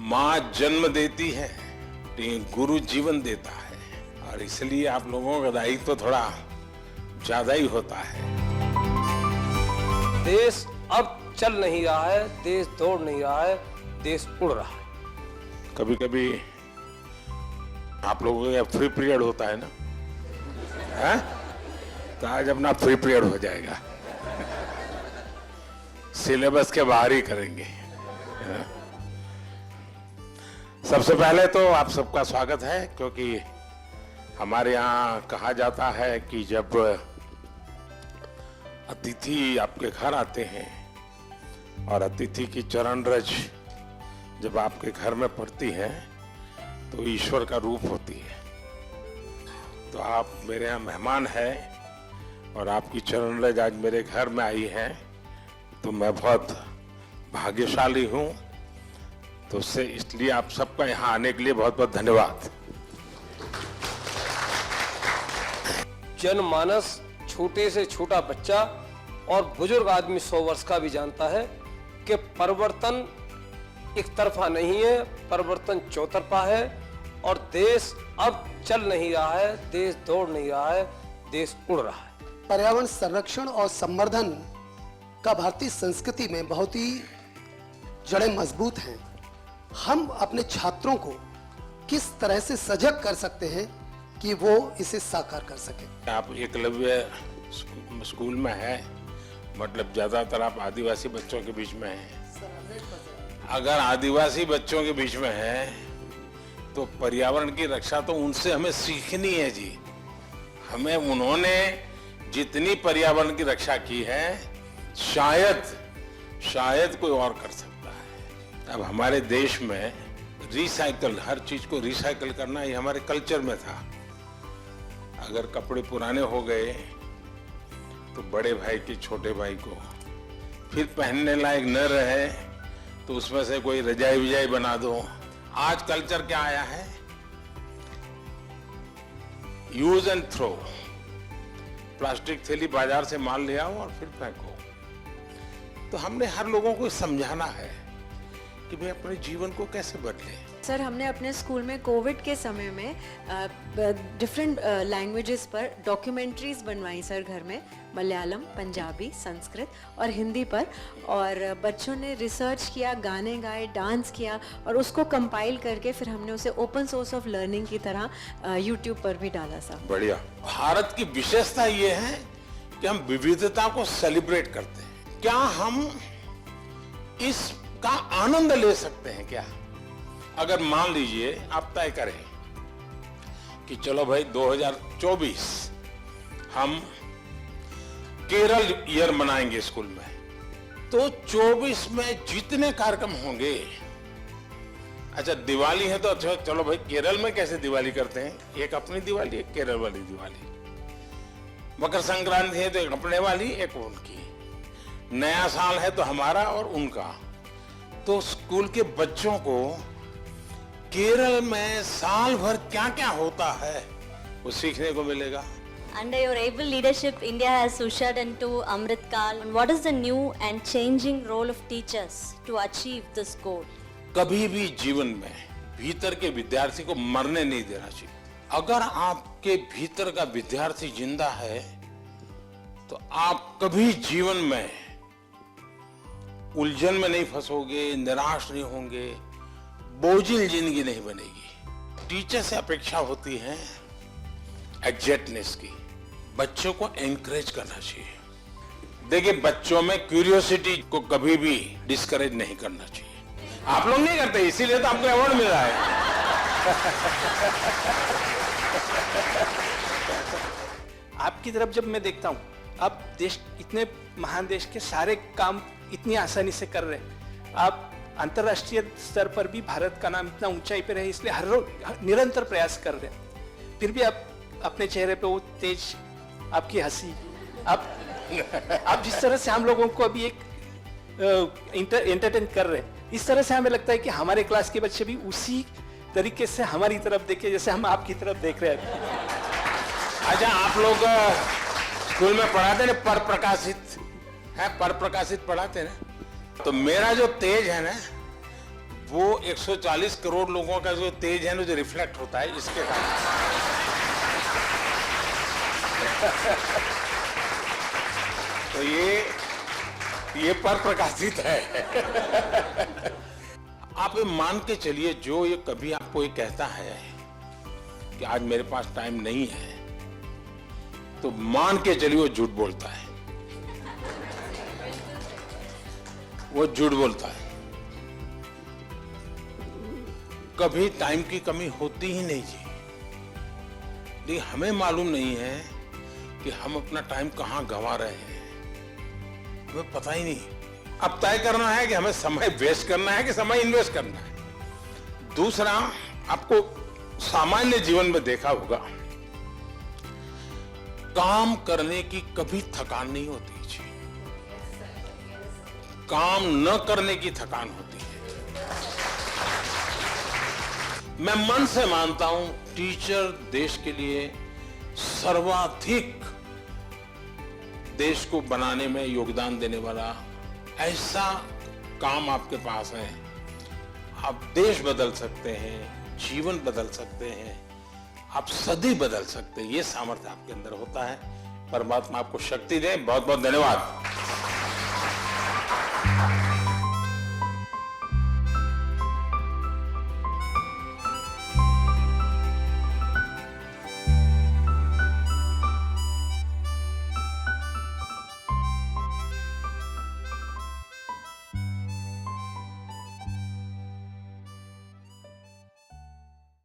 माँ जन्म देती है, गुरु जीवन देता है, और इसलिए आप लोगों का दायित्व तो थोड़ा ज्यादा ही होता है। देश अब चल नहीं रहा है, देश दौड़ नहीं रहा है, देश उड़ रहा है। कभी कभी आप लोगों का फ्री पीरियड होता है ना, है? तो आज अपना फ्री पीरियड हो जाएगा, सिलेबस के बाहर ही करेंगे। सबसे पहले तो आप सबका स्वागत है, क्योंकि हमारे यहाँ कहा जाता है कि जब अतिथि आपके घर आते हैं और अतिथि की चरण रज जब आपके घर में पड़ती है तो ईश्वर का रूप होती है। तो आप मेरे यहाँ मेहमान हैं और आपकी चरण रज आज मेरे घर में आई है, तो मैं बहुत भाग्यशाली हूँ। तो उससे इसलिए आप सबका यहाँ आने के लिए बहुत बहुत धन्यवाद। जनमानस, छोटे से छोटा बच्चा और बुजुर्ग आदमी 100 वर्ष का भी जानता है कि परिवर्तन एक तरफा नहीं है, परिवर्तन चौतरफा है। और देश अब चल नहीं रहा है, देश दौड़ नहीं रहा है, देश उड़ रहा है। पर्यावरण संरक्षण और संवर्धन का भारतीय संस्कृति में बहुत ही जड़ें मजबूत हैं। हम अपने छात्रों को किस तरह से सजग कर सकते हैं कि वो इसे साकार कर सके? आप एकलव्य स्कूल में है, मतलब ज्यादातर आप आदिवासी बच्चों के बीच में हैं। अगर आदिवासी बच्चों के बीच में है तो पर्यावरण की रक्षा तो उनसे हमें सीखनी है जी। हमें उन्होंने जितनी पर्यावरण की रक्षा की है शायद कोई और कर सकता है। अब हमारे देश में रिसाइकल, हर चीज को रिसाइकल करना ये हमारे कल्चर में था। अगर कपड़े पुराने हो गए तो बड़े भाई के छोटे भाई को फिर पहनने लायक न रहे तो उसमें से कोई रजाई विजाई बना दो। आज कल्चर क्या आया है? Use and throw. प्लास्टिक थैली बाजार से माल ले आओ और फिर फेंको। तो हमने हर लोगों को समझाना है कि भाई अपने जीवन को कैसे बदले। सर, हमने अपने स्कूल में कोविड के समय में डिफरेंट लैंग्वेजेस पर डॉक्यूमेंट्रीज बनवाई सर घर में, मलयालम, पंजाबी, संस्कृत और हिंदी पर। और बच्चों ने रिसर्च किया, गाने गाए, डांस किया और उसको कंपाइल करके फिर हमने उसे ओपन सोर्स ऑफ लर्निंग की तरह यूट्यूब पर भी डाला सर। बढ़िया। भारत की विशेषता ये है कि हम विविधता को सेलिब्रेट करते हैं। क्या हम इसका आनंद ले सकते हैं क्या? अगर मान लीजिए आप तय करें कि चलो भाई 2024 हम केरल ईयर मनाएंगे स्कूल में, तो 24 में जितने कार्यक्रम होंगे, अच्छा दिवाली है तो अच्छा चलो भाई केरल में कैसे दिवाली करते हैं, एक अपनी दिवाली, एक केरल वाली दिवाली। मकर संक्रांति है तो एक अपने वाली, एक उनकी। नया साल है तो हमारा और उनका। तो स्कूल के बच्चों को केरल में साल भर क्या क्या होता है वो सीखने को मिलेगा। Under your able leadership, India has ushered into Amrit Kal. What is the new and changing role of teachers to achieve this goal? कभी भी जीवन में भीतर के विद्यार्थी को मरने नहीं देना चाहिए। अगर आपके भीतर का विद्यार्थी जिंदा है तो आप कभी जीवन में उलझन में नहीं फंसोगे, निराश नहीं होंगे, बोझिल जिंदगी नहीं बनेगी। टीचर से अपेक्षा होती है एग्जैक्टनेस की। बच्चों को एनकरेज करना चाहिए। देखिए, बच्चों में क्यूरियोसिटी को कभी भी डिस्करेज नहीं करना चाहिए। आप लोग नहीं करते, इसीलिए तो आपको अवार्ड मिल रहा है। आपकी तरफ जब मैं देखता हूँ, आप देश, इतने महान देश के सारे काम इतनी आसानी से कर रहे हैं। आप अंतर्राष्ट्रीय स्तर पर भी भारत का नाम इतना ऊंचाई पे रहे, इसलिए हर रोज निरंतर प्रयास कर रहे हैं। फिर भी आप अपने चेहरे पे वो तेज, आपकी हंसी, आप जिस तरह से हम लोगों को अभी एक एंटरटेन कर रहे हैं, इस तरह से हमें लगता है कि हमारे क्लास के बच्चे भी उसी तरीके से हमारी तरफ देखे जैसे हम आपकी तरफ देख रहे हैं। अच्छा, आप लोग स्कूल में पढ़ाते ना पर प्रकाशित है, पर प्रकाशित पढ़ाते ना, तो मेरा जो तेज है ना वो 140 करोड़ लोगों का जो तेज है ना, जो रिफ्लेक्ट होता है, इसके कारण। तो ये पर प्रकाशित है। आप ये मान के चलिए, जो ये कभी आपको ये कहता है कि आज मेरे पास टाइम नहीं है, तो मान के चलिए वो झूठ बोलता है। वो झूठ बोलता है। कभी टाइम की कमी होती ही नहीं जी। लेकिन हमें मालूम नहीं है कि हम अपना टाइम कहां गंवा रहे हैं, हमें पता ही नहीं। अब तय करना है कि हमें समय वेस्ट करना है कि समय इन्वेस्ट करना है। दूसरा, आपको सामान्य जीवन में देखा होगा, काम करने की कभी थकान नहीं होती जी, काम न करने की थकान होती है। मैं मन से मानता हूं, टीचर देश के लिए सर्वाधिक देश को बनाने में योगदान देने वाला ऐसा काम आपके पास है। आप देश बदल सकते हैं, जीवन बदल सकते हैं, आप सदी बदल सकते हैं। ये सामर्थ्य आपके अंदर होता है। परमात्मा आपको शक्ति दे। बहुत बहुत धन्यवाद।